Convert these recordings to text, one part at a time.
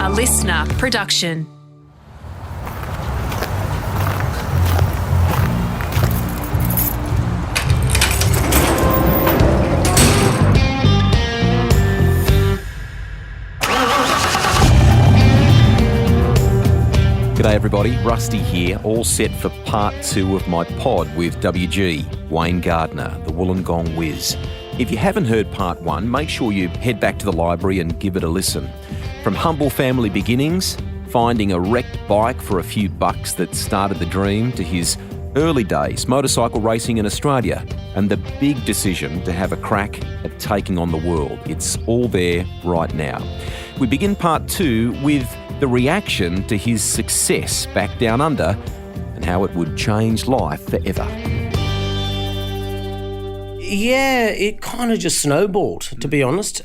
A listener production. G'day everybody, Rusty here, all set for part 2 of my pod with WG, Wayne Gardner, the Wollongong Whiz. If you haven't heard part 1, make sure you head back to the library and give it a listen. From humble family beginnings, finding a wrecked bike for a few bucks that started the dream, to his early days motorcycle racing in Australia and the big decision to have a crack at taking on the world. It's all there right now. We begin part 2 with the reaction to his success back down under and how it would change life forever. Yeah, it kind of just snowballed, to be honest.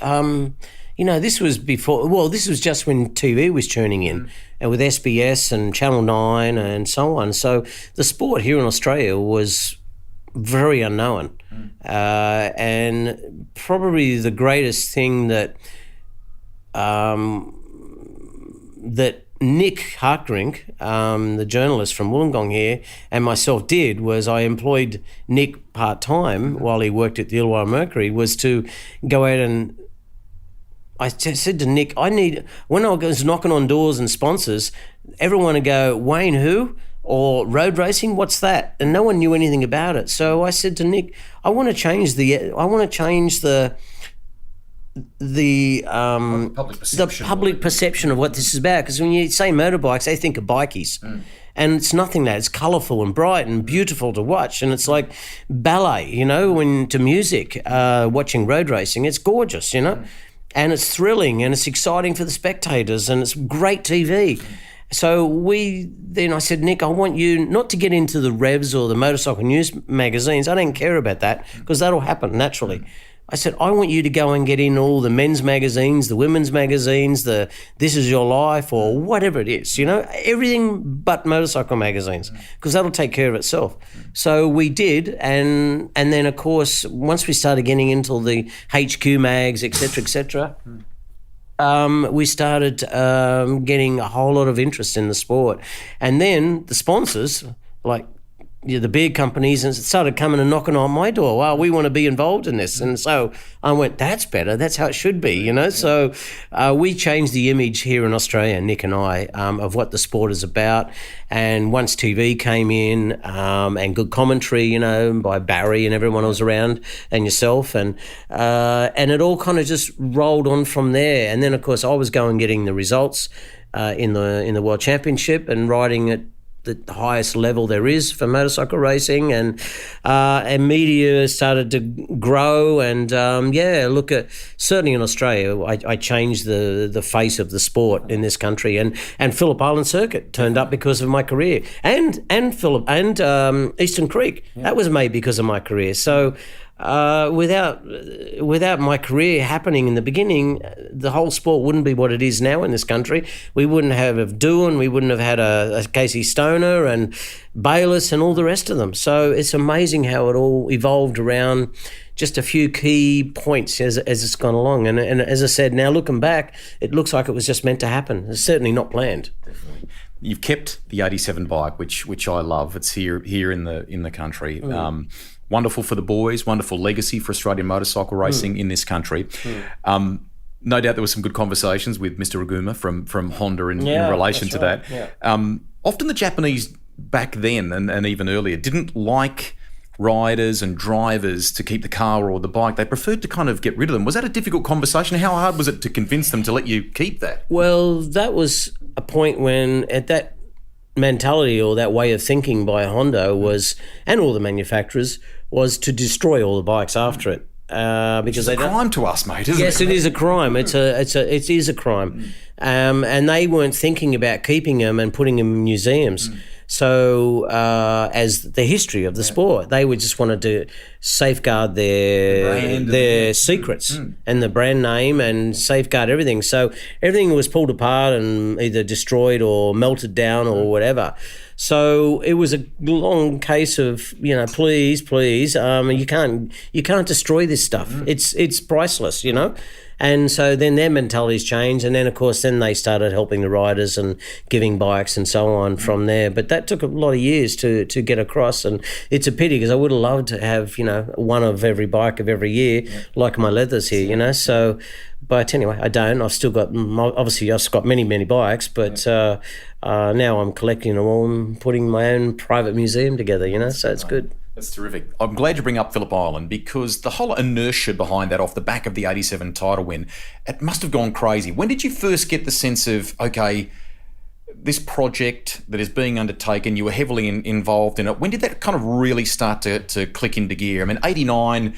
This was this was just when TV was tuning in, and with SBS and Channel 9 and so on. So the sport here in Australia was very unknown. And probably the greatest thing that Nick Harkerink, the journalist from Wollongong here, and myself did was I employed Nick part-time while he worked at the Illawarra Mercury, was to go out and I said to Nick, when I was knocking on doors and sponsors, everyone would go, Wayne who? Or road racing, what's that? And no one knew anything about it. So I said to Nick, I want to change the public perception of what this is about, because when you say motorbikes, they think of bikies, and it's nothing that. It's colourful and bright and beautiful to watch, and it's like ballet, when to music, watching road racing. It's gorgeous, and it's thrilling and it's exciting for the spectators and it's great TV. So I said, Nick, I want you not to get into the revs or the motorcycle news magazines. I don't care about that because that'll happen naturally. I said, I want you to go and get in all the men's magazines, the women's magazines, the This Is Your Life or whatever it is, everything but motorcycle magazines, because that'll take care of itself. So we did, and then, of course, once we started getting into the HQ mags, et cetera, we started getting a whole lot of interest in the sport. And then the sponsors, like the beer companies, and started coming and knocking on my door. Well, we want to be involved in this. And so I went, that's better. That's how it should be, So we changed the image here in Australia, Nick and I, of what the sport is about. And once TV came in and good commentary, by Barry and everyone was around and yourself, and it all kind of just rolled on from there. And then, of course, I was getting the results in the World Championship and riding at the highest level there is for motorcycle racing, and media started to grow, and certainly in Australia I changed the face of the sport in this country, and Phillip Island Circuit turned up because of my career, and Eastern Creek, that was made because of my career. So without my career happening in the beginning, the whole sport wouldn't be what it is now in this country. We wouldn't have Doohan, we wouldn't have had a Casey Stoner and Bayliss and all the rest of them. So it's amazing how it all evolved around just a few key points as it's gone along. And as I said, now looking back, it looks like it was just meant to happen. It's certainly not planned. Definitely. You've kept the 87 bike, which I love. It's here in the country. Wonderful for the boys, wonderful legacy for Australian motorcycle racing in this country. No doubt there were some good conversations with Mr. Aguma from Honda in relation to that. Yeah. Often the Japanese back then and even earlier didn't like riders and drivers to keep the car or the bike. They preferred to kind of get rid of them. Was that a difficult conversation? How hard was it to convince them to let you keep that? Well, that was a point when at that mentality or that way of thinking by Honda was, and all the manufacturers, was to destroy all the bikes after it. Because it's a crime to us, mate, isn't it? Yes, it is a crime. It is a crime. And they weren't thinking about keeping them and putting them in museums. So as the history of the sport, they would just wanted to safeguard their secrets and the brand name and safeguard everything. So everything was pulled apart and either destroyed or melted down or whatever. So it was a long case of, please, you can't destroy this stuff. It's priceless, And so then their mentalities changed, and then of course then they started helping the riders and giving bikes and so on from there. But that took a lot of years to get across, and it's a pity because I would have loved to have, you know, one of every bike of every year, like my leathers here, you know. So, but anyway, I don't. I've still got, obviously I've got many bikes, but now I'm collecting them all and putting my own private museum together, you know. So it's good. That's terrific. I'm glad you bring up Phillip Island, because the whole inertia behind that, off the back of the 87 title win, it must have gone crazy. When did you first get the sense of, okay, this project that is being undertaken, you were heavily involved in it, when did that kind of really start to click into gear? I mean, 89,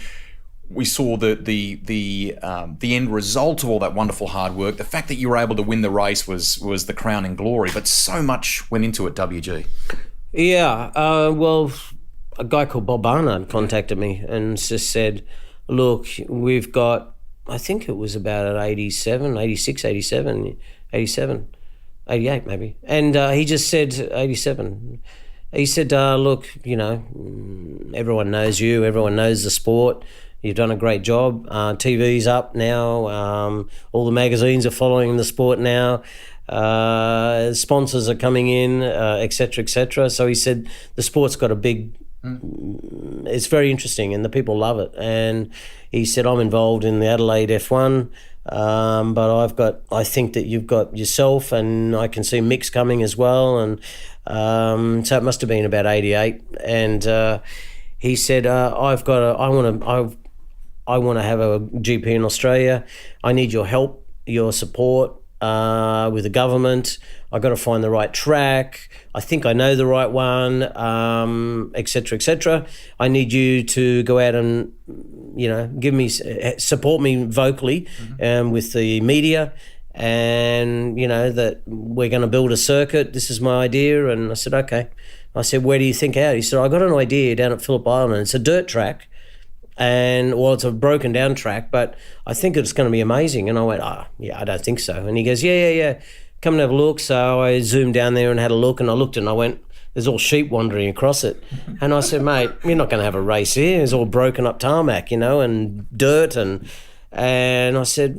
we saw the end result of all that wonderful hard work. The fact that you were able to win the race was the crowning glory, but so much went into it, WG. Yeah, well, a guy called Bob Barnard contacted me and just said, look, we've got, I think it was about 87, 86, 87, 87, 88 maybe. And he just said, 87. He said, look, you know, everyone knows you, everyone knows the sport. You've done a great job. TV's up now. All the magazines are following the sport now. Sponsors are coming in, et cetera, et cetera. So he said the sport's got a big... It's very interesting and the people love it. And he said, I'm involved in the Adelaide F1, but I think that you've got yourself, and I can see Mick's coming as well. And so it must have been about 88. And he said, I want to have a GP in Australia. I need your help, your support with the government. I got to find the right track. I think I know the right one, et cetera, et cetera. I need you to go out and, you know, support me vocally with the media, and, you know, that we're going to build a circuit. This is my idea. And I said, okay. I said, where do you think out? He said, I got an idea down at Phillip Island. It's a dirt track. And, well, it's a broken down track, but I think it's going to be amazing. And I went, yeah, I don't think so. And he goes, yeah. Come and have a look. So I zoomed down there and had a look, and I looked and I went, there's all sheep wandering across it. And I said, mate, you're not going to have a race here. It's all broken up tarmac, you know, and dirt. And I said,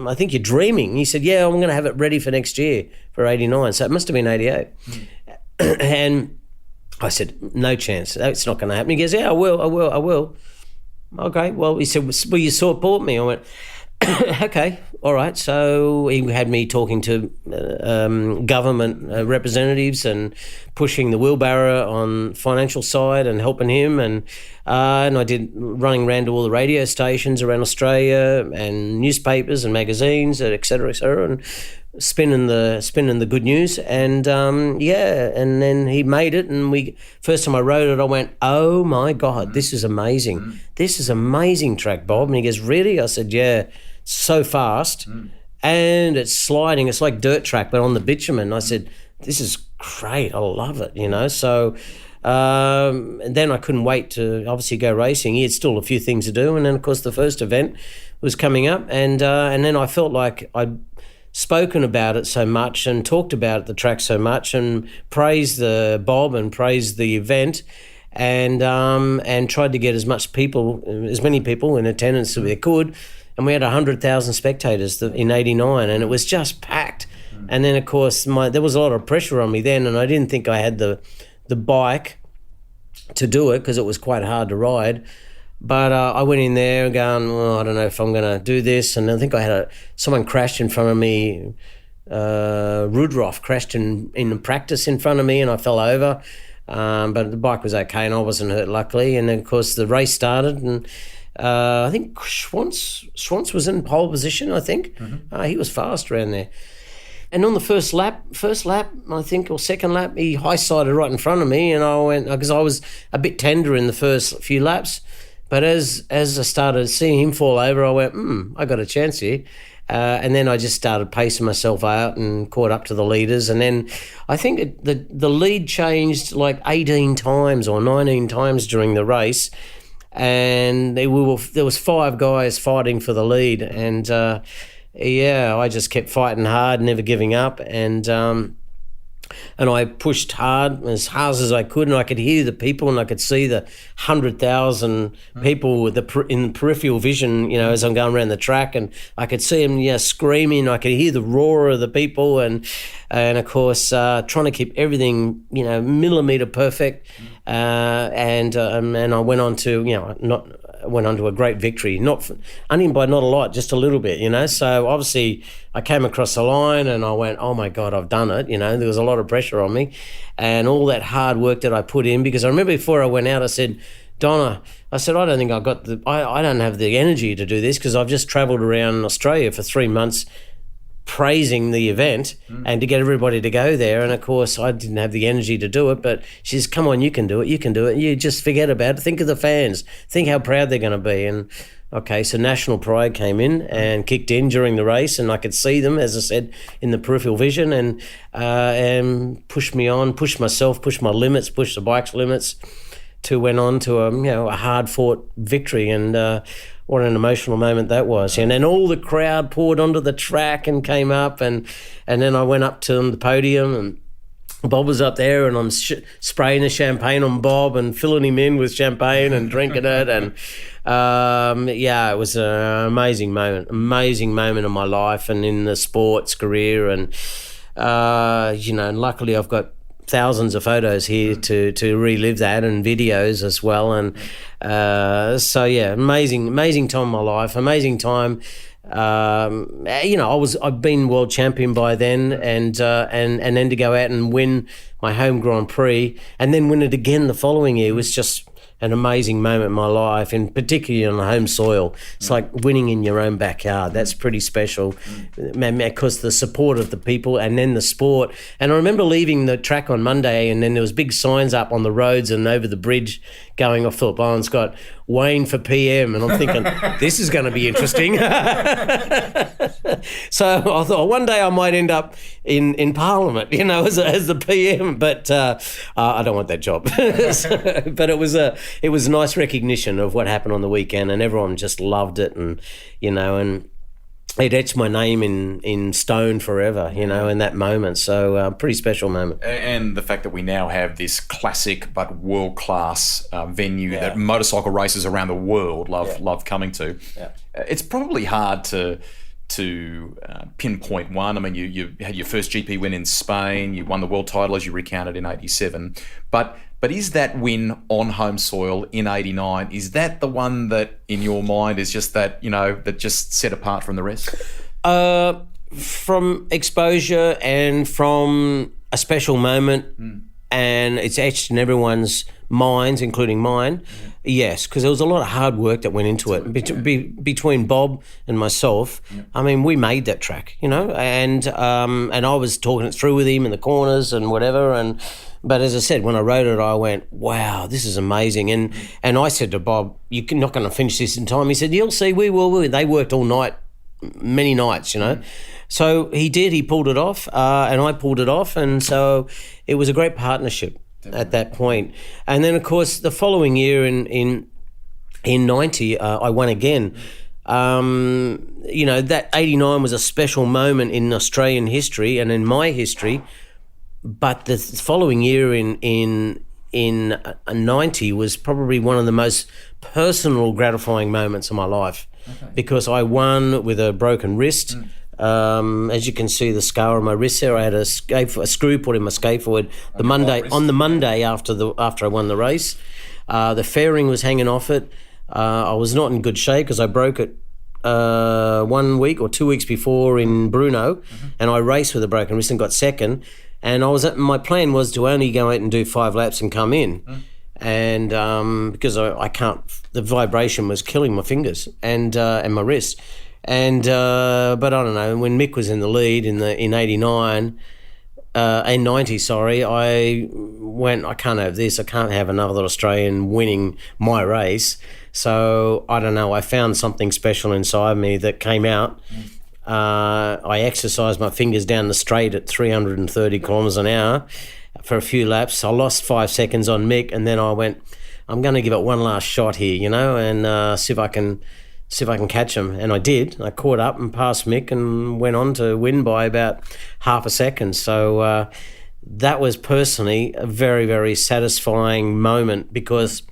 I think you're dreaming. He said, yeah, I'm going to have it ready for next year for 89. So it must have been 88. And I said, no chance. It's not going to happen. He goes, yeah, I will. Okay, well, he said, will you support me? I went, okay, all right. So he had me talking to government representatives and pushing the wheelbarrow on financial side and helping him. And I did running around to all the radio stations around Australia and newspapers and magazines, et cetera, and spinning the good news. And and then he made it, and first time I rode it, I went, oh my God, this is amazing. This is amazing track, Bob. And he goes, really? I said, yeah, so fast and it's sliding. It's like dirt track, but on the bitumen. I said, this is great. I love it, you know. So and then I couldn't wait to obviously go racing. He had still a few things to do. And then, of course, the first event was coming up, and then I felt like I'd spoken about it so much and talked about the track so much and praised the Bob and praised the event, and tried to get as many people in attendance as we could. And we had 100,000 spectators in 89, and it was just packed. And then, of course, there was a lot of pressure on me then, and I didn't think I had the bike to do it because it was quite hard to ride. But I went in there going, I don't know if I'm going to do this. And I think I had someone crashed in front of me. Rudroff crashed in practice in front of me, and I fell over. But the bike was okay, and I wasn't hurt, luckily. And then, of course, the race started, and I think Schwantz was in pole position, I think. He was fast around there. And on the first lap, I think, or second lap, he high-sided right in front of me, and I went, because I was a bit tender in the first few laps. But as I started seeing him fall over, I went, I got a chance here. And then I just started pacing myself out and caught up to the leaders. And then I think the lead changed like 18 times or 19 times during the race. And there was 5 guys fighting for the lead. And, I just kept fighting hard, never giving up. And And I pushed hard as I could, and I could hear the people, and I could see the 100,000 people with in peripheral vision, as I'm going around the track, and I could see them, screaming. I could hear the roar of the people, and of course trying to keep everything, millimeter perfect. And I went on to, went on to a great victory, only by not a lot, just a little bit, So obviously I came across the line and I went, oh my God, I've done it. There was a lot of pressure on me, and all that hard work that I put in, because I remember before I went out, I said, Donna, I said, I don't think I don't have the energy to do this, because I've just travelled around Australia for 3 months praising the event and to get everybody to go there, and of course I didn't have the energy to do it. But she says, come on, you can do it, you just forget about it, think of the fans, think how proud they're going to be. And okay, so national pride came in and kicked in during the race, and I could see them, as I said, in the peripheral vision, and pushed me on, pushed myself, pushed my limits, pushed the bike's limits, to went on to a hard fought victory. And what an emotional moment that was. And then all the crowd poured onto the track and came up, and then I went up to the podium, and Bob was up there, and I'm spraying the champagne on Bob and filling him in with champagne and drinking it. And it was an amazing moment of my life and in the sports career. And luckily I've got thousands of photos here to relive that, and videos as well. And amazing time in my life, amazing time. I've been world champion by then, and then to go out and win my home Grand Prix and then win it again the following year was just an amazing moment in my life, and particularly on the home soil. It's like winning in your own backyard. That's pretty special, because the support of the people and then the sport. And I remember leaving the track on Monday, and then there was big signs up on the roads and over the bridge going off Phillip Island, Scott, Wayne for PM. And I'm thinking, this is going to be interesting. So I thought one day I might end up in Parliament, as the PM, but I don't want that job. But it was a nice recognition of what happened on the weekend, and everyone just loved it, and and it etched my name in stone forever, in that moment. So pretty special moment. And the fact that we now have this classic but world-class venue that motorcycle racers around the world love coming to. Yeah. It's probably hard to pinpoint one. I mean, you had your first GP win in Spain. You won the world title, as you recounted, in '87. But is that win on home soil in '89, is that the one that in your mind is just that, that just set apart from the rest? From exposure and from a special moment, and it's etched in everyone's minds, including mine. Yes, because there was a lot of hard work that went into it between Bob and myself. I mean, we made that track, and I was talking it through with him in the corners and whatever. But as I said, when I wrote it, I went, wow, this is amazing. And I said to Bob, you're not going to finish this in time. He said, you'll see, we will. They worked all night, many nights, So he did. He pulled it off, and I pulled it off. And so it was a great partnership. Definitely. At that point. And then, of course, the following year in 90, I won again. That 89 was a special moment in Australian history and in my history. But the following year in 90 was probably one of the most personal, gratifying moments of my life, because I won with a broken wrist. As you can see, the scar on my wrist there, I had a screw put in my skateboard on the Monday after I won the race. The fairing was hanging off it. I was not in good shape because I broke it 1 week or 2 weeks before in Brno, and I raced with a broken wrist and got second. And my plan was to only go out and do 5 laps and come in. And because I can't, the vibration was killing my fingers and my wrist. And but I don't know, when Mick was in the lead in 89 in 90, I went, I can't have this, I can't have another Australian winning my race. So I don't know, I found something special inside me that came out. I exercised my fingers down the straight at 330 kilometres an hour for a few laps. I lost 5 seconds on Mick, and then I went, I'm going to give it one last shot here, and see if I can catch him. And I did. I caught up and passed Mick and went on to win by about half a second. So that was personally a very, very satisfying moment because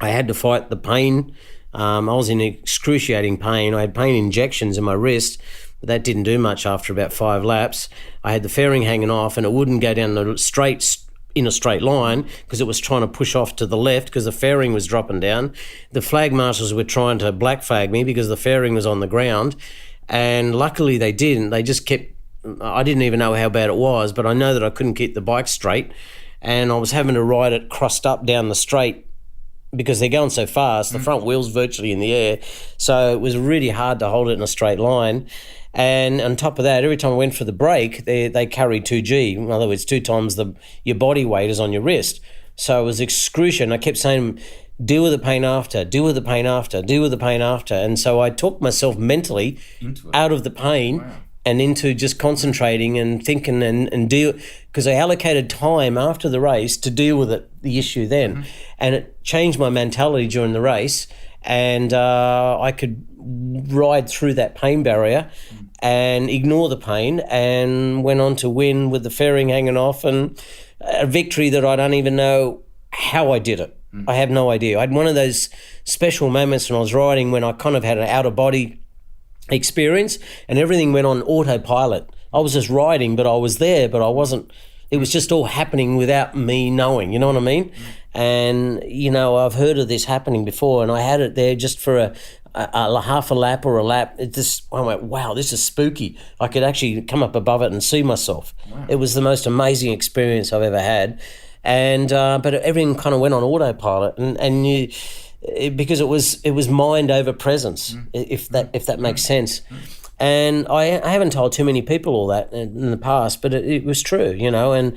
I had to fight the pain. I was in excruciating pain. I had pain injections in my wrist, but that didn't do much after about 5 laps. I had the fairing hanging off and it wouldn't go down in a straight line because it was trying to push off to the left because the fairing was dropping down. The flag marshals were trying to black flag me because the fairing was on the ground, and luckily they didn't. They just kept, I didn't even know how bad it was, but I know that I couldn't keep the bike straight, and I was having to ride it crossed up down the straight because they're going so fast, the front wheel's virtually in the air, so it was really hard to hold it in a straight line. And on top of that, every time I went for the brake, they carried 2G. In other words, 2 times your body weight is on your wrist. So it was excruciating. I kept saying, deal with the pain after, deal with the pain after, deal with the pain after. And so I took myself mentally out of the pain and into just concentrating and thinking and deal, because I allocated time after the race to deal with the issue then. And it changed my mentality during the race, and I could ride through that pain barrier and ignore the pain, and went on to win with the fairing hanging off, and a victory that I don't even know how I did it. I have no idea. I had one of those special moments when I was riding when I kind of had an out-of-body experience and everything went on autopilot. I was just riding, but I was there, but I wasn't. It was just all happening without me knowing, you know what I mean? And, you know, I've heard of this happening before, and I had it there just for a half a lap or a lap. I went, wow, this is spooky. I could actually come up above it and see myself. Wow. It was the most amazing experience I've ever had. And but everything kind of went on autopilot, and you, because it was mind over presence, if that makes sense. And I haven't told too many people all that in the past, but it was true, you know. And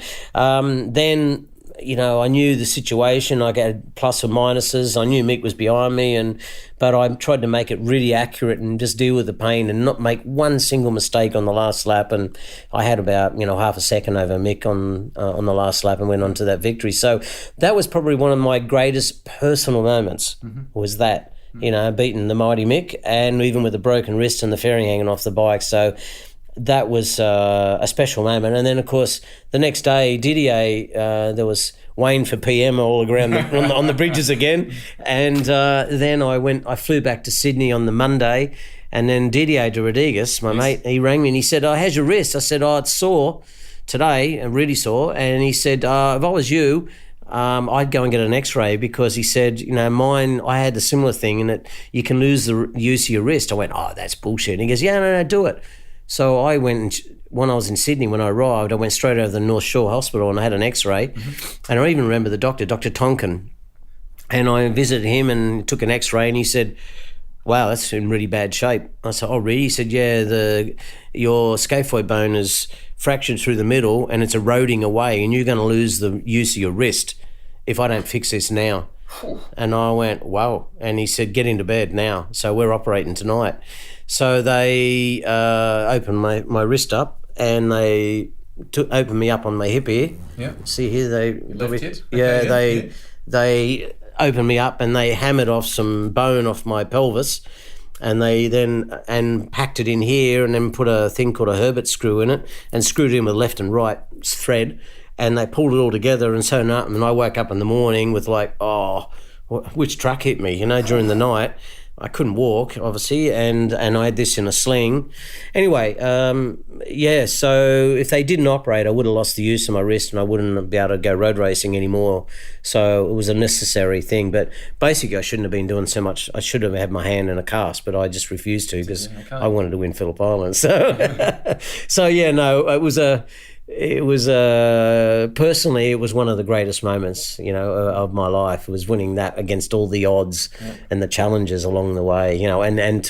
then, you know, I knew the situation. I had plus or minuses. I knew Mick was behind me, but I tried to make it really accurate and just deal with the pain and not make one single mistake on the last lap. And I had about, you know, half a second over Mick on the last lap and went on to that victory. So that was probably one of my greatest personal moments, was that, you know, beating the mighty Mick, and even with a broken wrist and the fairing hanging off the bike. So that was a special moment. And then, of course, the next day, Didier, there was Wayne for PM all around on the bridges again. And then I flew back to Sydney on the Monday, and then Didier de Rodriguez, my mate, he rang me and he said, "Oh, how's your wrist?" I said, "Oh, it's sore today, really sore." And he said, "If I was you, I'd go and get an X-ray," because he said, you know, mine, I had a similar thing, and you can lose the use of your wrist. I went, "Oh, that's bullshit." And he goes, "Yeah, no, do it." So I went, when I was in Sydney, when I arrived, I went straight over to the North Shore Hospital and I had an X-ray. And I even remember the doctor, Dr. Tonkin, and I visited him and took an X-ray, and he said, "Wow, that's in really bad shape." I said, "Oh, really?" He said, "Yeah, your scaphoid bone is fractured through the middle and it's eroding away, and you're going to lose the use of your wrist if I don't fix this now." And I went, "Wow." And he said, "Get into bed now." So we're operating tonight. So they opened my wrist up, and they opened me up on my hip here. Yeah. See here, they opened me up and they hammered off some bone off my pelvis, and they then packed it in here, and then put a thing called a Herbert screw in it and screwed it in with left and right thread, and they pulled it all together and sewn up. And I woke up in the morning with like, oh, which truck hit me, you know, during the night. I couldn't walk, obviously, and I had this in a sling. Anyway, so if they didn't operate, I would have lost the use of my wrist and I wouldn't be able to go road racing anymore. So it was a necessary thing. But basically, I shouldn't have been doing so much. I should have had my hand in a cast, but I just refused to because I wanted to win Phillip Island. So, it was personally, it was one of the greatest moments, you know, of my life. It was winning that against all the odds and the challenges along the way, you know, and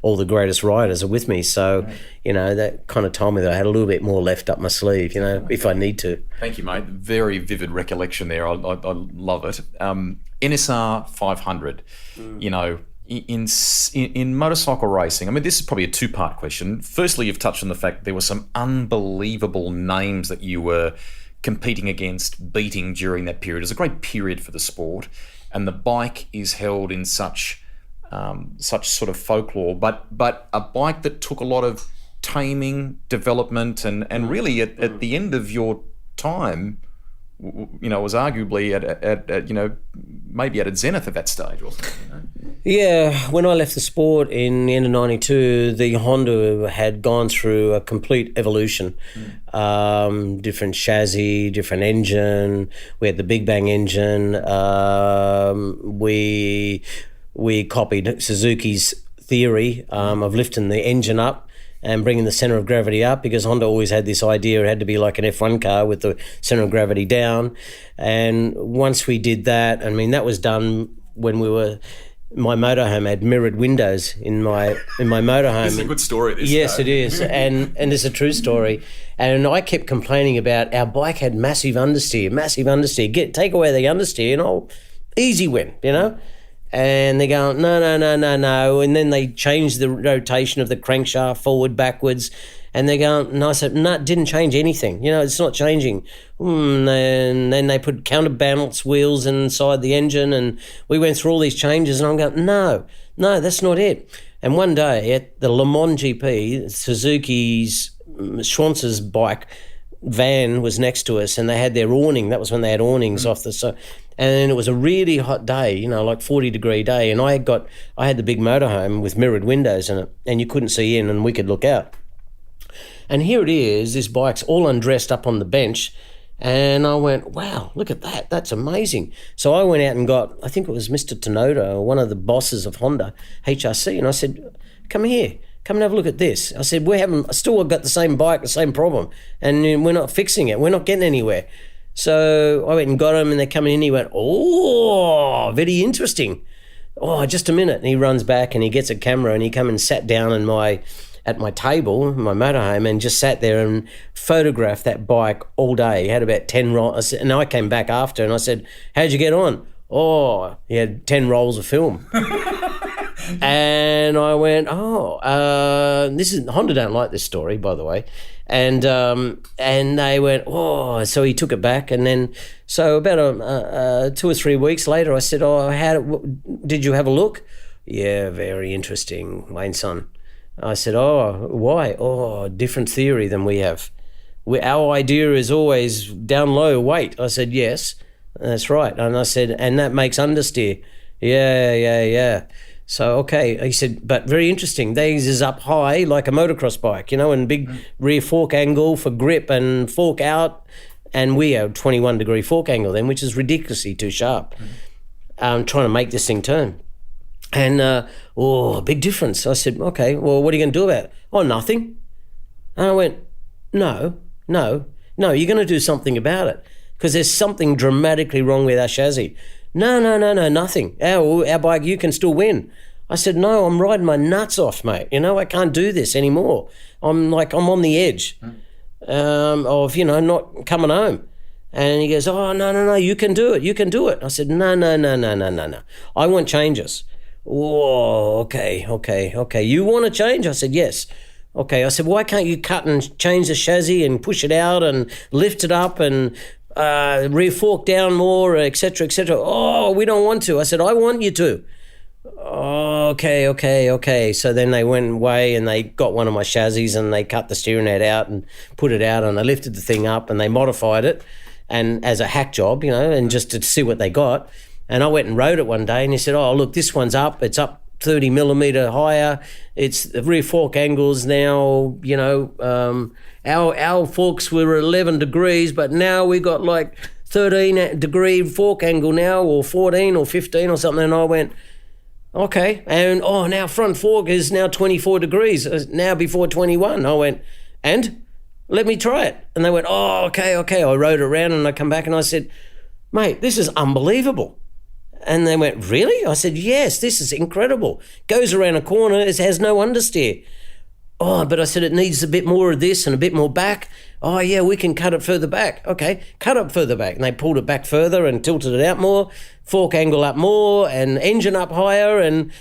all the greatest riders are with me. So, you know, that kind of told me that I had a little bit more left up my sleeve, you know, if I need to. Thank you, mate. Very vivid recollection there. I love it. NSR 500, you know, in motorcycle racing, I mean, this is probably a two-part question. Firstly, you've touched on the fact there were some unbelievable names that you were competing against, beating during that period. It was a great period for the sport, and the bike is held in such sort of folklore, but a bike that took a lot of taming, development, and really at the end of your time, was arguably at maybe at its zenith at that stage, wasn't it? Yeah, when I left the sport in the end of '92, the Honda had gone through a complete evolution. Different chassis, different engine. We had the Big Bang engine. We copied Suzuki's theory of lifting the engine up and bringing the centre of gravity up, because Honda always had this idea it had to be like an F1 car with the centre of gravity down. And once we did that, that was done when my motorhome had mirrored windows in my motorhome. This is a good story, this. Yes, it is. And it's a true story. And I kept complaining about our bike had massive understeer. Take away the understeer and easy win, And they go, no. And then they changed the rotation of the crankshaft forward, backwards. And they go, no, I said, no, it didn't change anything. It's not changing. And then they put counterbalance wheels inside the engine, and we went through all these changes, and I'm going, no, that's not it. And one day at the Le Mans GP, Suzuki's Schwanz's bike van was next to us, and they had their awning. That was when they had awnings off the... And it was a really hot day, like 40-degree day, and I had the big motorhome with mirrored windows in it, and you couldn't see in and we could look out. And here it is, this bike's all undressed up on the bench, and I went, wow, look at that, that's amazing. So I went out and got, I think it was Mr. Tenoda, one of the bosses of Honda, HRC, and I said, come here. Come and have a look at this. I said, I still got the same bike, the same problem, and we're not fixing it. We're not getting anywhere. So I went and got him, and they're coming in. He went, oh, very interesting. Oh, just a minute. And he runs back and he gets a camera, and he come and sat down at my table, my motorhome, and just sat there and photographed that bike all day. He had about 10 rolls. And I came back after and I said, how'd you get on? Oh, he had 10 rolls of film. And I went, Honda don't like this story, by the way. And they went, oh, so he took it back. And then, so about 2 or 3 weeks later, I said, did you have a look? Yeah, very interesting, Wayne son. I said, oh, why? Oh, different theory than we have. Our idea is always down low, weight. I said, yes, that's right. And I said, and that makes understeer. Yeah. So, okay, he said, but very interesting. These is up high like a motocross bike, and big rear fork angle for grip and fork out. And we have 21-degree fork angle then, which is ridiculously too sharp. Trying to make this thing turn. And, big difference. I said, okay, well, what are you going to do about it? Oh, nothing. And I went, no, you're going to do something about it, because there's something dramatically wrong with our chassis. No, nothing. Our bike, you can still win. I said, no, I'm riding my nuts off, mate. I can't do this anymore. I'm on the edge of, not coming home. And he goes, oh, no, you can do it. I said, no. I want changes. Oh, okay. You want to change? I said, yes. Okay. I said, why can't you cut and change the chassis and push it out and lift it up and rear fork down more, et cetera. Oh, we don't want to. I said, I want you to. Okay. So then they went away and they got one of my chassis and they cut the steering head out and put it out, and they lifted the thing up and they modified it, and as a hack job, and just to see what they got. And I went and rode it one day, and he said, oh, look, this one's up. It's up 30 millimetre higher. It's the rear fork angles now, our forks were 11 degrees, but now we got like 13-degree fork angle now, or 14 or 15 or something. And I went, okay. And, now front fork is now 24 degrees, now before 21. I went, and? Let me try it. And they went, oh, okay. I rode around and I come back and I said, mate, this is unbelievable. And they went, really? I said, yes, this is incredible. Goes around a corner, it has no understeer. Oh, but I said, it needs a bit more of this and a bit more back. Oh, yeah, we can cut it further back. Okay, cut it further back. And they pulled it back further and tilted it out more, fork angle up more and engine up higher. And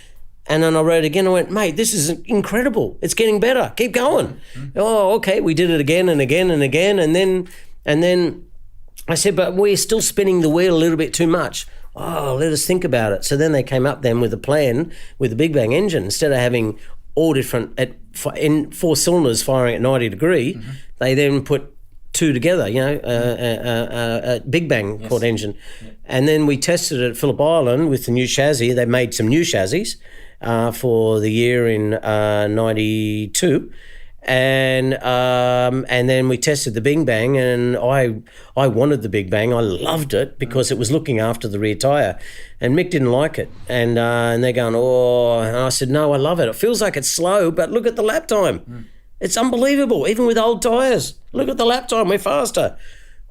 then I rode again. I went, mate, this is incredible. It's getting better. Keep going. Oh, okay. We did it again and again and again. And then I said, but we're still spinning the wheel a little bit too much. Oh, let us think about it. So then they came up then with a plan with the Big Bang engine. Instead of having all different in 4 cylinders firing at 90 degree, they then put two together, a Big Bang called engine. And then we tested it at Phillip Island with the new chassis. They made some new chassis for the year in 92. And then we tested the Big Bang, and I wanted the Big Bang. I loved it because it was looking after the rear tyre, and Mick didn't like it. And they're going, oh, and I said, no, I love it. It feels like it's slow, but look at the lap time. It's unbelievable, even with old tyres. Look at the lap time, we're faster.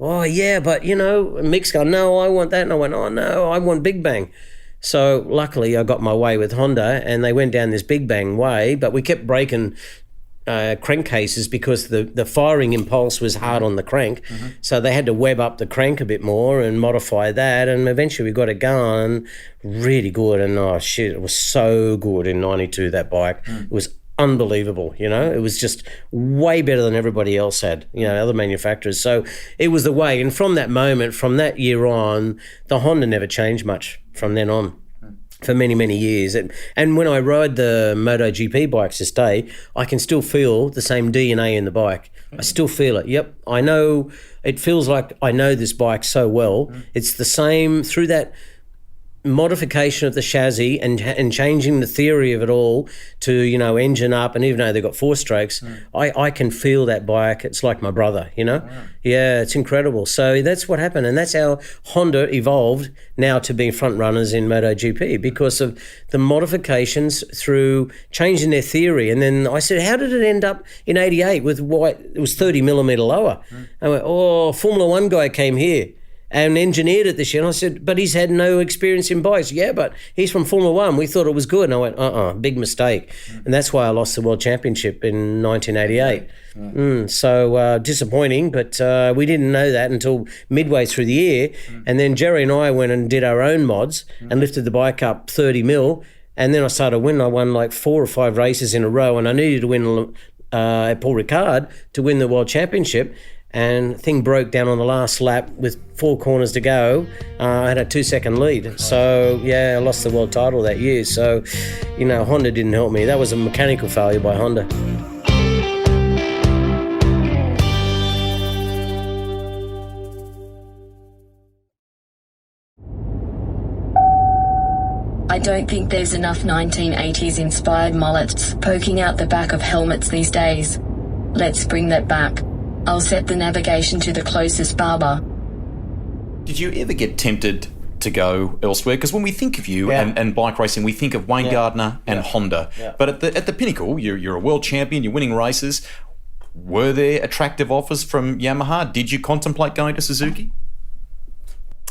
Oh, yeah, but, Mick's going, no, I want that. And I went, oh, no, I want Big Bang. So luckily I got my way with Honda, and they went down this Big Bang way, but we kept breaking crankcases because the firing impulse was hard on the crank. So they had to web up the crank a bit more and modify that, and eventually we got it going really good. And it was so good in 92, that bike. It was unbelievable, it was just way better than everybody else had, other manufacturers. So it was the way. And from that moment, from that year on, the Honda never changed much from then on. For many, many years. And when I ride the Moto-GP bikes this day, I can still feel the same DNA in the bike. I still feel it. Yep. I know, it feels like I know this bike so well. It's the same through that modification of the chassis and changing the theory of it all to, engine up. And even though they've got 4 strokes, I can feel that bike. It's like my brother, Wow. Yeah, it's incredible. So that's what happened. And that's how Honda evolved now to be front runners in MotoGP, because of the modifications through changing their theory. And then I said, how did it end up in 88 with white? It was 30 millimetre lower. I went, Formula One guy came here and engineered it this year. And I said, but he's had no experience in bikes. Yeah, but he's from Formula One. We thought it was good. And I went, big mistake. And that's why I lost the World Championship in 1988. So disappointing, but we didn't know that until midway through the year. And then Jerry and I went and did our own mods and lifted the bike up 30 mil. And then I started winning. I won like 4 or 5 races in a row, and I needed to win at Paul Ricard to win the World Championship. And thing broke down on the last lap with 4 corners to go. I had a 2-second lead. So, yeah, I lost the world title that year. So, Honda didn't help me. That was a mechanical failure by Honda. I don't think there's enough 1980s inspired mullets poking out the back of helmets these days. Let's bring that back. I'll set the navigation to the closest barber. Did you ever get tempted to go elsewhere? Because when we think of you and bike racing, we think of Wayne Gardner and Honda. Yeah. But at the pinnacle, you're a world champion, you're winning races. Were there attractive offers from Yamaha? Did you contemplate going to Suzuki?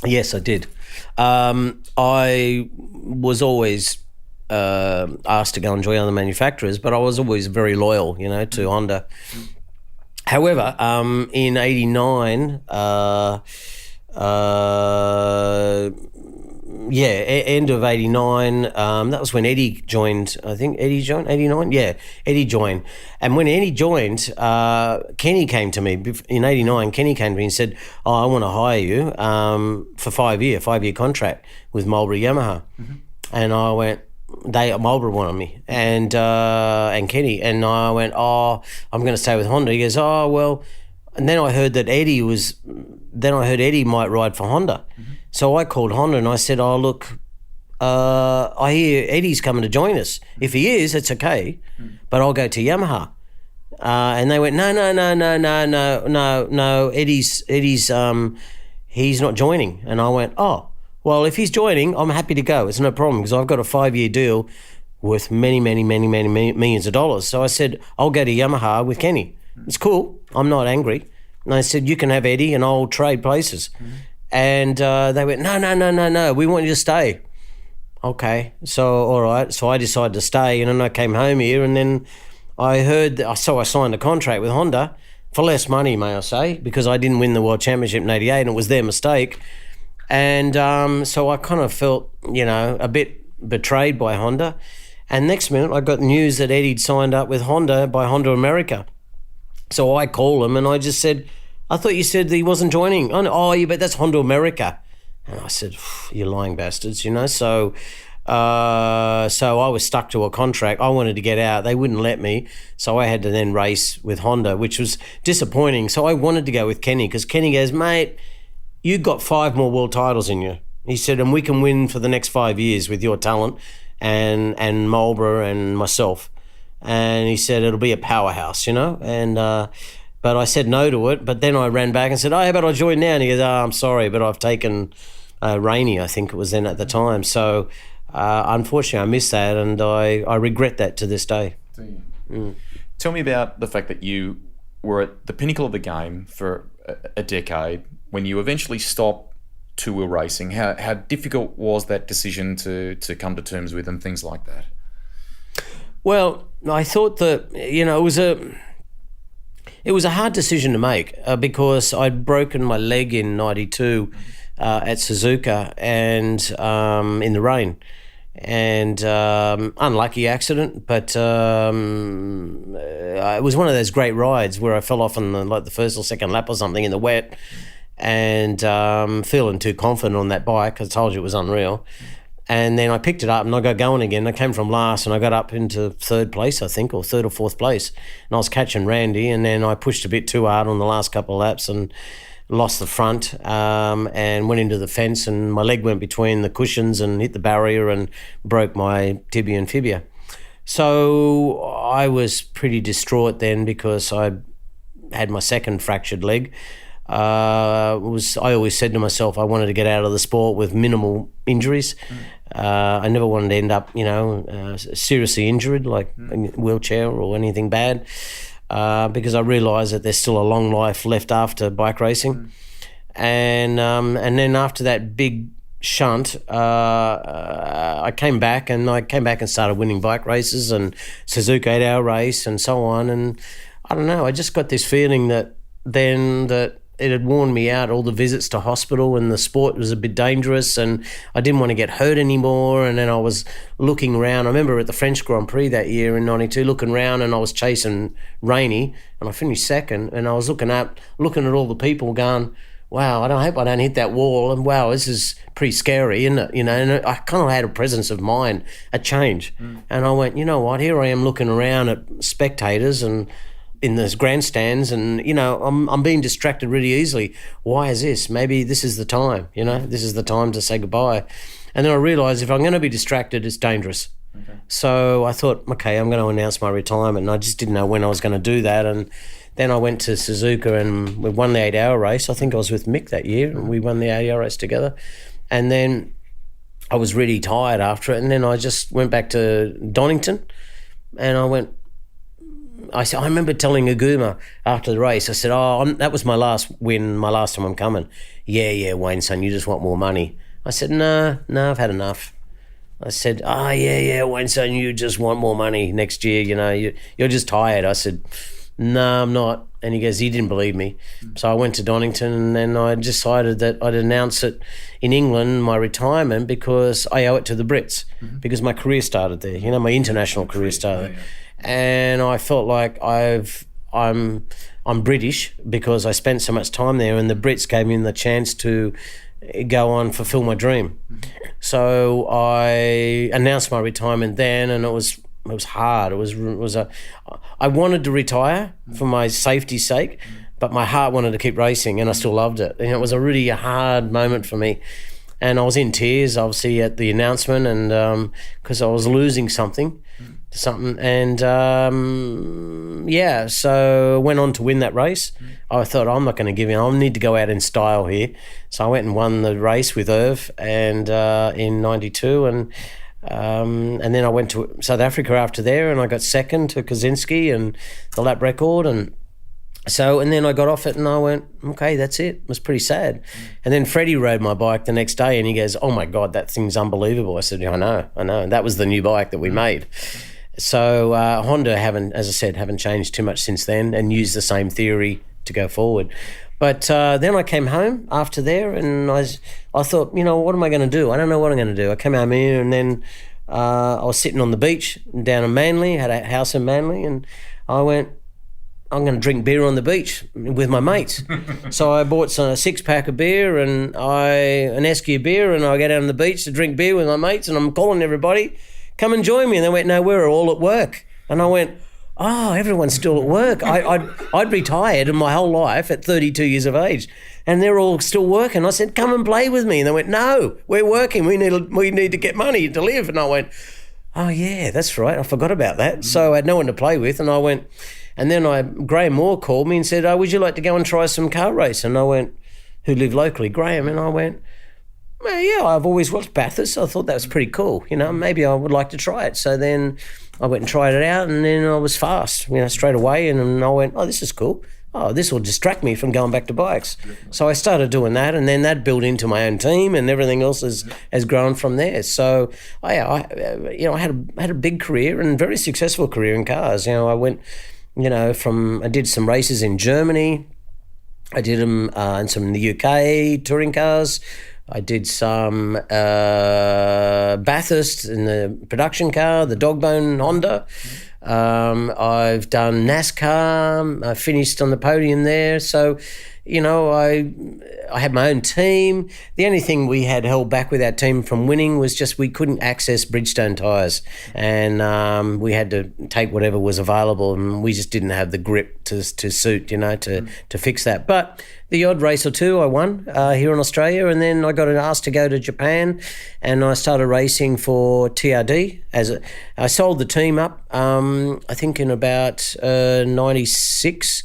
Yes, I did. I was always asked to go and join other manufacturers, but I was always very loyal, to Honda. However, in 89, end of 89, that was when Eddie joined. I think Eddie joined, 89? Yeah, Eddie joined. And when Eddie joined, Kenny came to me. In 89, Kenny came to me and said, I want to hire you for 5-year contract with Marlboro Yamaha. And I went, Marlboro wanted me and Kenny, and I went, I'm going to stay with Honda. He goes, well, and then I heard that Eddie might ride for Honda. So I called Honda and I said, look, I hear Eddie's coming to join us. If he is, it's okay, but I'll go to Yamaha. And they went, no, Eddie's he's not joining. And I went, well, if he's joining, I'm happy to go. It's no problem, because I've got a 5-year deal worth many, many, many, many millions of dollars. So I said, I'll go to Yamaha with Kenny. It's cool. I'm not angry. And I said, you can have Eddie and I'll trade places. And they went, no, we want you to stay. Okay. So, all right. So I decided to stay, and then I came home here, and then I heard, so I signed a contract with Honda for less money, may I say, because I didn't win the World Championship in 88, and it was their mistake. And so I kind of felt, a bit betrayed by Honda. And next minute I got news that Eddie'd signed up with Honda by Honda America. So I called him and I just said, I thought you said that he wasn't joining. Oh, yeah, but that's Honda America. And I said, you lying bastards, So So I was stuck to a contract. I wanted to get out. They wouldn't let me. So I had to then race with Honda, which was disappointing. So I wanted to go with Kenny because Kenny goes, mate, you've got 5 more world titles in you. He said, and we can win for the next 5 years with your talent and Marlborough and myself. And he said, it'll be a powerhouse, And but I said no to it. But then I ran back and said, how about I join now? And he goes, I'm sorry, but I've taken Rainey, I think it was then at the time. So unfortunately, I missed that, and I regret that to this day. Tell me about the fact that you were at the pinnacle of the game for a decade. When you eventually stopped two-wheel racing, how difficult was that decision to come to terms with and things like that? Well, I thought that, it was a hard decision to make because I'd broken my leg in 92 at Suzuka and in the rain. And unlucky accident, but it was one of those great rides where I fell off on the first or second lap or something in the wet, and feeling too confident on that bike. I told you it was unreal. And then I picked it up and I got going again. I came from last and I got up into 3rd place, I think, or 3rd or 4th place. And I was catching Randy, and then I pushed a bit too hard on the last couple of laps and lost the front and went into the fence, and my leg went between the cushions and hit the barrier and broke my tibia and fibia. So I was pretty distraught then because I had my second fractured leg. I always said to myself I wanted to get out of the sport with minimal injuries. I never wanted to end up, seriously injured, like a wheelchair or anything bad. Because I realised that there's still a long life left after bike racing. And then after that big shunt, I came back and started winning bike races and Suzuka 8-hour race and so on. And I don't know, I just got this feeling that it had worn me out, all the visits to hospital, and the sport was a bit dangerous and I didn't want to get hurt anymore. And then I was looking around. I remember at the French Grand Prix that year in 92, looking around, and I was chasing Rainey and I finished second, and I was looking at all the people going, wow, I hope I don't hit that wall, and wow, this is pretty scary, isn't it? And I kind of had a presence of mind, a change. And I went, you know what, here I am looking around at spectators and in those grandstands, and I'm being distracted really easily. Why is this? Maybe this is the time. This is the time to say goodbye. And then I realised if I'm going to be distracted, it's dangerous. Okay. So I thought, okay, I'm going to announce my retirement, and I just didn't know when I was going to do that. And then I went to Suzuka and we won the 8-hour race. I think I was with Mick that year, and we won the 8-hour race together. And then I was really tired after it, and then I just went back to Donington, and I remember telling Aguma after the race, I said, that was my last win, my last time I'm coming. Yeah, Wayne, son, you just want more money. I said, no, I've had enough. I said, yeah, Wayne, son, you just want more money next year, you're just tired. I said, no, I'm not. And he goes, he didn't believe me. So I went to Donington, and then I decided that I'd announce it in England, my retirement, because I owe it to the Brits, because my career started there, my international career started there. And I felt like I'm British because I spent so much time there, and the Brits gave me the chance to go on fulfill my dream. So I announced my retirement then, and it was hard. I wanted to retire for my safety's sake, but my heart wanted to keep racing, and I still loved it. And it was a really hard moment for me. And I was in tears, obviously, at the announcement, and because I was losing something. And so I went on to win that race. I thought, I'm not going to give in. I need to go out in style here. So I went and won the race with Irv and in 92, and then I went to South Africa after there, and I got second to Kaczynski and the lap record, and then I got off it and I went, okay, that's it. It was pretty sad. And then Freddie rode my bike the next day and he goes, oh my God, that thing's unbelievable. I said, I know. And that was the new bike that we made. So Honda haven't changed too much since then, and used the same theory to go forward. But then I came home after there, and I thought, what am I going to do? I don't know what I'm going to do. I came home here, and then I was sitting on the beach down in Manly, had a house in Manly, and I went, I'm going to drink beer on the beach with my mates. So I bought a 6-pack of beer and an Esky of beer, and I go down to the beach to drink beer with my mates, and I'm calling everybody, come and join me. And they went, no, we're all at work. And I went, oh, everyone's still at work. I'd retired in my whole life at 32 years of age, and they're all still working. I said, come and play with me. And they went, no, we're working. We need to get money to live. And I went, oh, yeah, that's right. I forgot about that. So I had no one to play with, and I went... And then Graham Moore called me and said, oh, would you like to go and try some car race? And I went, who lived locally, Graham, and I went, well, yeah, I've always watched Bathurst. I thought that was pretty cool. Maybe I would like to try it. So then I went and tried it out, and then I was fast, straight away. And I went, oh, this is cool. Oh, this will distract me from going back to bikes. So I started doing that, and then that built into my own team, and everything else has grown from there. So I had a big career and very successful career in cars. I went... I did some races in Germany. I did them and some in the UK, touring cars. I did some Bathurst in the production car, the Dogbone Honda. I've done NASCAR. I finished on the podium there. So, I had my own team. The only thing we had held back with our team from winning was just we couldn't access Bridgestone tyres, and we had to take whatever was available, and we just didn't have the grip to suit, to fix that. But the odd race or two I won here in Australia, and then I got asked to go to Japan, and I started racing for TRD. I sold the team up, I think in about 96.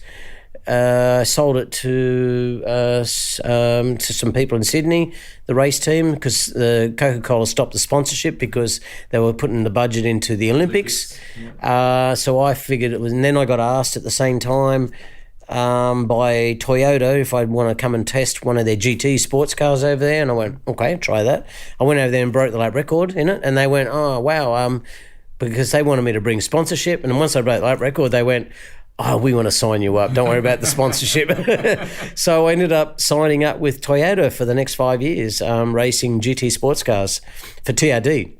I sold it to some people in Sydney, the race team, because the Coca-Cola stopped the sponsorship because they were putting the budget into the Olympics. So I figured it was, and then I got asked at the same time by Toyota if I'd want to come and test one of their GT sports cars over there, and I went, okay, try that. I went over there and broke the lap record in it, and they went, oh wow, because they wanted me to bring sponsorship, and once I broke the lap record, they went, oh, we want to sign you up. Don't worry about the sponsorship. So I ended up signing up with Toyota for the next 5 years, racing GT sports cars for TRD,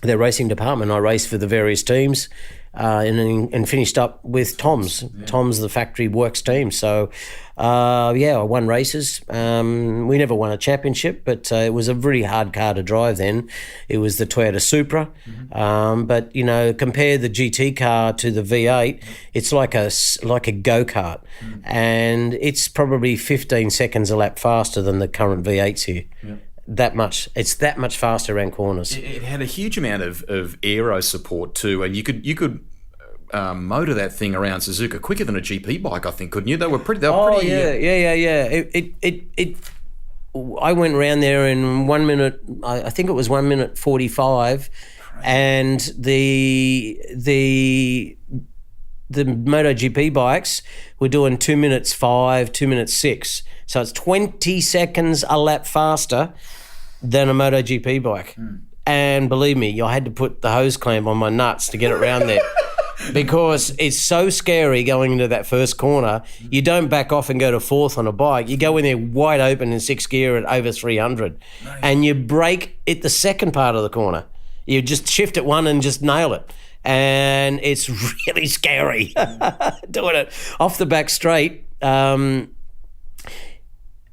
their racing department. I raced for the various teams and finished up with Tom's. Yeah. Tom's the factory works team. So, I won races. We never won a championship, but it was a really hard car to drive then. It was the Toyota Supra. Mm-hmm. But, compare the GT car to the V8, it's like a go-kart. Mm-hmm. And it's probably 15 seconds a lap faster than the current V8s here. Yeah. It's that much faster around corners. It had a huge amount of aero support too, and you could motor that thing around Suzuka quicker than a GP bike, I think, couldn't you? They were pretty. Yeah. I went around there in 1 minute. I think it was 1 minute 45, and the Moto-GP bikes were doing 2 minutes 5, 2 minutes 6. So it's 20 seconds a lap faster than a MotoGP bike. Mm. And believe me, I had to put the hose clamp on my nuts to get it around there because it's so scary going into that first corner. You don't back off and go to fourth on a bike. You go in there wide open in sixth gear at over 300. Nice. And you brake at the second part of the corner. You just shift at one and just nail it. And it's really scary doing it off the back straight.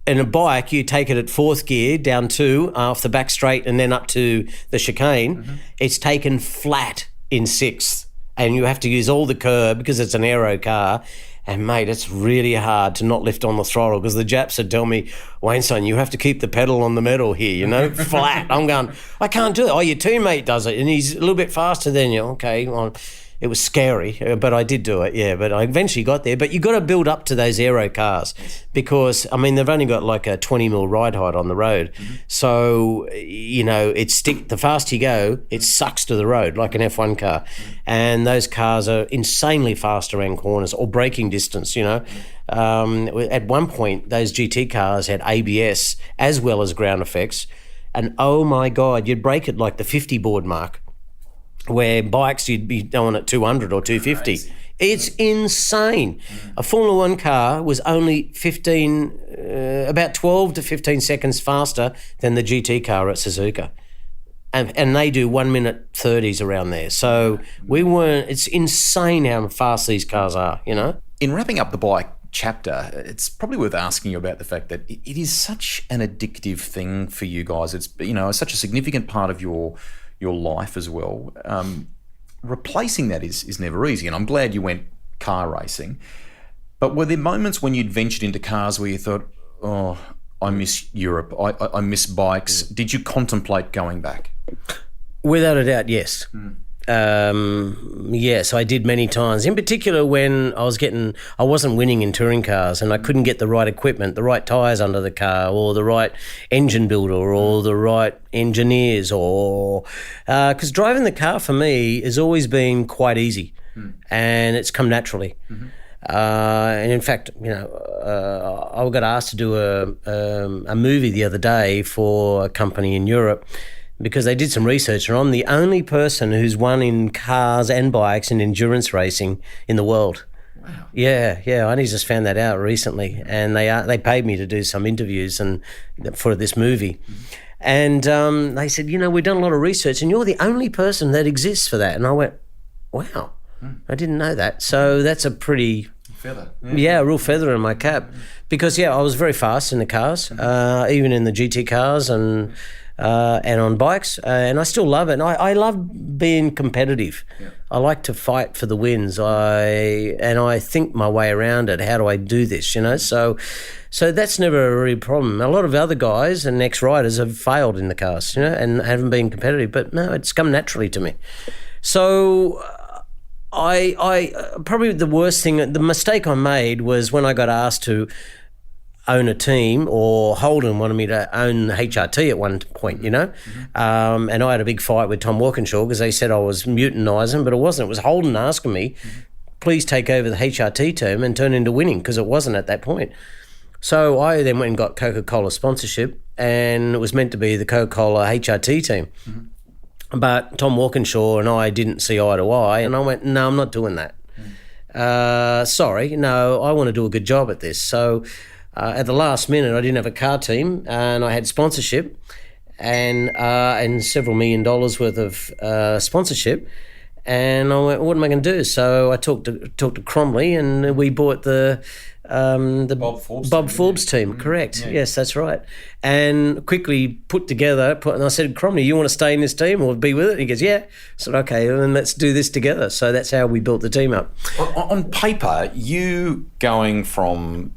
In a bike, you take it at fourth gear, down 2, off the back straight and then up to the chicane. Mm-hmm. It's taken flat in sixth, and you have to use all the curb because it's an aero car. And, mate, it's really hard to not lift on the throttle because the Japs would tell me, Wayne, son, you have to keep the pedal on the metal here, flat. I'm going, I can't do it. Oh, your teammate does it, and he's a little bit faster than you. Okay, well, it was scary, but I did do it, yeah. But I eventually got there. But you've got to build up to those aero cars because, they've only got like a 20 mil ride height on the road. Mm-hmm. So, the faster you go, it sucks to the road like an F1 car. Mm-hmm. And those cars are insanely fast around corners or braking distance, At one point, those GT cars had ABS as well as ground effects. And, oh, my God, you'd brake at like the 50 board mark, where bikes you'd be going at 200 or 250. Crazy. It's insane. A Formula One car was only about 12 to 15 seconds faster than the GT car at Suzuka. And they do 1 minute 30s around there. So it's insane how fast these cars are, In wrapping up the bike chapter, it's probably worth asking you about the fact that it is such an addictive thing for you guys. It's, you know, such a significant part of your life as well. Replacing that is never easy, and I'm glad you went car racing. But were there moments when you'd ventured into cars where you thought, oh, I miss Europe, I miss bikes? Did you contemplate going back? Without a doubt, yes. Yes, I did many times. In particular, when I wasn't winning in touring cars and I couldn't get the right equipment, the right tyres under the car, or the right engine builder, or the right engineers, or because driving the car for me has always been quite easy, and it's come naturally. And in fact, you know, I got asked to do a movie the other day for a company in Europe, because they did some research, and I'm the only person who's won in cars and bikes and endurance racing in the world. Wow. Yeah, I only just found that out recently, and they paid me to do some interviews and for this movie. And they said, you know, we've done a lot of research, and you're the only person that exists for that. And I went, wow, I didn't know that. So that's a pretty feather. Yeah, a real feather in my cap, because I was very fast in the cars, even in the GT cars and on bikes, and I still love it. And I love being competitive. Yeah. I like to fight for the wins. I think my way around it. How do I do this? You know, so that's never a real problem. A lot of other guys and ex-riders have failed in the cars, you know, and haven't been competitive. But no, it's come naturally to me. So I probably the mistake I made was when I got asked to own a team, or Holden wanted me to own HRT at one point, you know. And I had a big fight with Tom Walkinshaw because they said I was mutinising, but it wasn't. It was Holden asking me, please take over the HRT team and turn into winning, because it wasn't at that point. So I then went and got Coca-Cola sponsorship, and it was meant to be the Coca-Cola HRT team. But Tom Walkinshaw and I didn't see eye to eye, and I went, no, I'm not doing that. Sorry, no, I want to do a good job at this. So at the last minute, I didn't have a car team, and I had sponsorship and several $1 million worth of sponsorship. And I went, what am I going to do? So I talked to Cromley, and we bought the Bob Forbes team. Correct. Yeah. Yes, that's right. And quickly and I said, Cromley, you want to stay in this team or be with it? And he goes, yeah. I said, okay, then let's do this together. So that's how we built the team up. On paper, you going from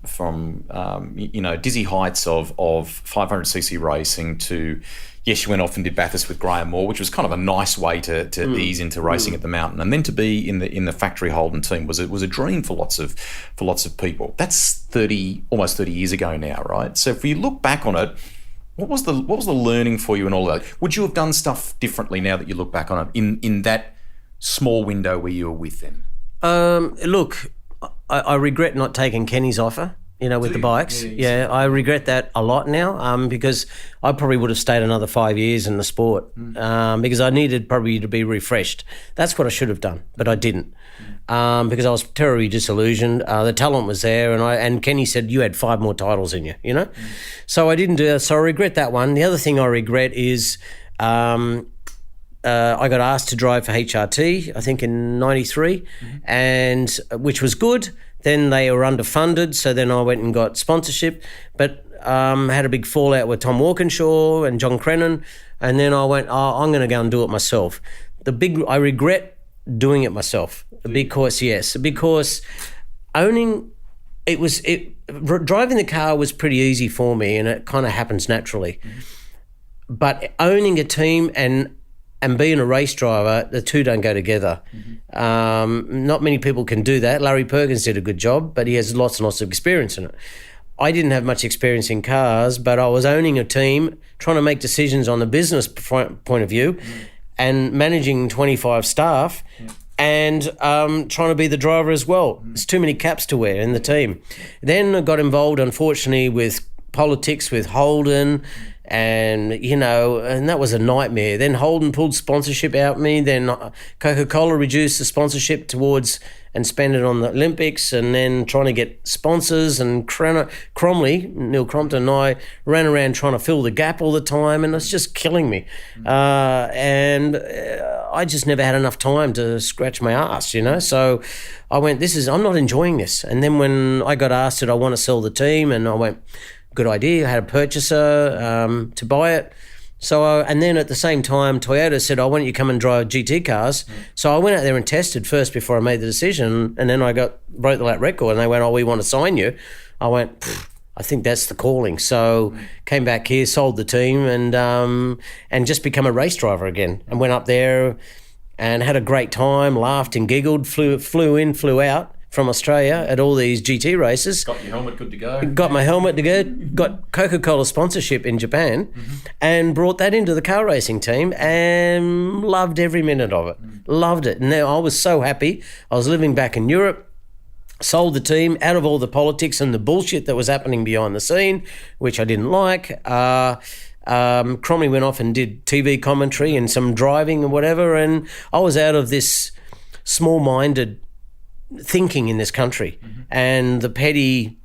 dizzy heights of 500cc racing to, yes, you went off and did Bathurst with Graham Moore, which was kind of a nice way to ease into racing at the mountain, and then to be in the factory Holden team was a dream for lots of people. That's almost 30 years ago now, right? So if you look back on it, what was the learning for you and all that? Would you have done stuff differently now that you look back on it in that small window where you were with them? Look, I regret not taking Kenny's offer. You know, with the bikes. Yeah, I regret that a lot now, because I probably would have stayed another 5 years in the sport, because I needed probably to be refreshed. That's what I should have done, but I didn't, because I was terribly disillusioned. The talent was there, and Kenny said, you had 5 more titles in you, you know? So I didn't do that, so I regret that one. The other thing I regret is I got asked to drive for HRT, I think in 93, and which was good. Then they were underfunded, so then I went and got sponsorship, but had a big fallout with Tom Walkinshaw and John Crennan, and then I went, I'm going to go and do it myself. I regret doing it myself because driving the car was pretty easy for me, and it kind of happens naturally. But owning a team and being a race driver, the two don't go together. Not many people can do that. Larry Perkins did a good job, but he has lots and lots of experience in it. I didn't have much experience in cars, but I was owning a team, trying to make decisions on the business point of view, and managing 25 staff, and trying to be the driver as well. There's too many caps to wear in the team. Then I got involved, unfortunately, with politics with Holden, and that was a nightmare. Then Holden pulled sponsorship out me. Then Coca-Cola reduced the sponsorship towards and spent it on the Olympics, and then trying to get sponsors. And Cromley, Neil Crompton, and I ran around trying to fill the gap all the time, and it's just killing me. And I just never had enough time to scratch my ass, So I went, I'm not enjoying this. And then when I got asked, did I want to sell the team? And I went, good idea. I had a purchaser to buy it. So, and then at the same time, Toyota said, why don't you come and drive GT cars? So I went out there and tested first before I made the decision. And then I broke the lap record, and they went, we want to sign you. I went, I think that's the calling. So came back here, sold the team, and just become a race driver again. And went up there and had a great time, laughed and giggled, flew in, flew out from Australia at all these GT races. Got your helmet good to go. Got my helmet to go. Got Coca-Cola sponsorship in Japan, and brought that into the car racing team, and loved every minute of it. Loved it. And now I was so happy. I was living back in Europe. Sold the team out of all the politics and the bullshit that was happening behind the scene, which I didn't like. Cromley went off and did TV commentary and some driving and whatever, and I was out of this small-minded thinking in this country, and the petty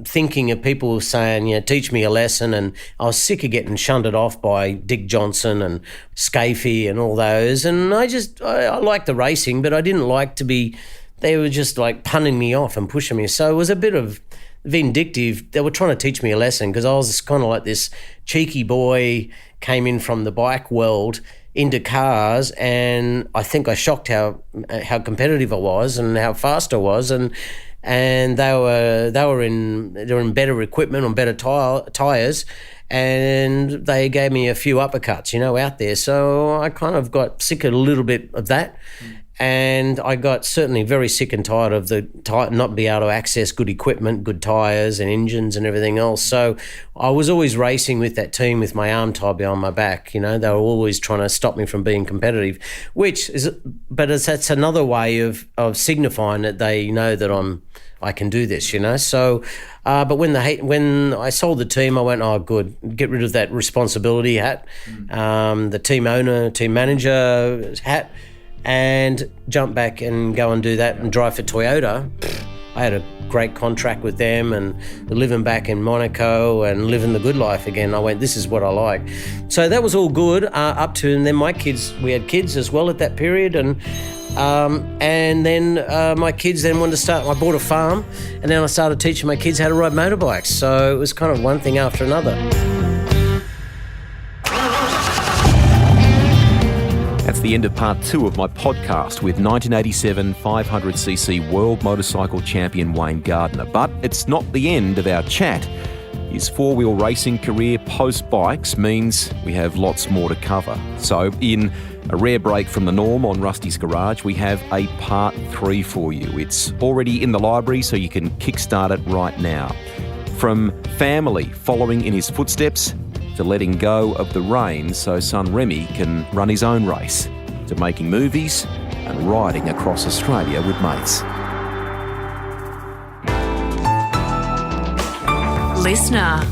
thinking of people saying, teach me a lesson. And I was sick of getting shunted off by Dick Johnson and Scafie and all those. And I liked the racing, but I didn't like to be, they were just like punning me off and pushing me. So it was a bit of vindictive. They were trying to teach me a lesson, because I was kind of like this cheeky boy, came in from the bike world into cars, and I think I shocked how competitive I was and how fast I was, and they were in better equipment, on better tires, and they gave me a few uppercuts, out there. So I kind of got sick of a little bit of that. And I got certainly very sick and tired of not being able to access good equipment, good tyres and engines and everything else. So I was always racing with that team with my arm tied behind my back. They were always trying to stop me from being competitive, that's another way of signifying that they know that I can do this, So, but when I sold the team, I went, good, get rid of that responsibility hat, the team owner, team manager hat, and jump back and go and do that and drive for Toyota. I had a great contract with them, and living back in Monaco and living the good life again. I went, this is what I like. So that was all good up to, and then we had kids as well at that period, and then my kids then wanted to start. I bought a farm, and then I started teaching my kids how to ride motorbikes. So it was kind of one thing after another. That's the end of part 2 of my podcast with 1987 500cc world motorcycle champion Wayne Gardner. But it's not the end of our chat. His four-wheel racing career post-bikes means we have lots more to cover. So in a rare break from the norm on Rusty's Garage, we have a part 3 for you. It's already in the library, so you can kickstart it right now. From family following in his footsteps, to letting go of the reins so son Remy can run his own race, to making movies and riding across Australia with mates. Listener.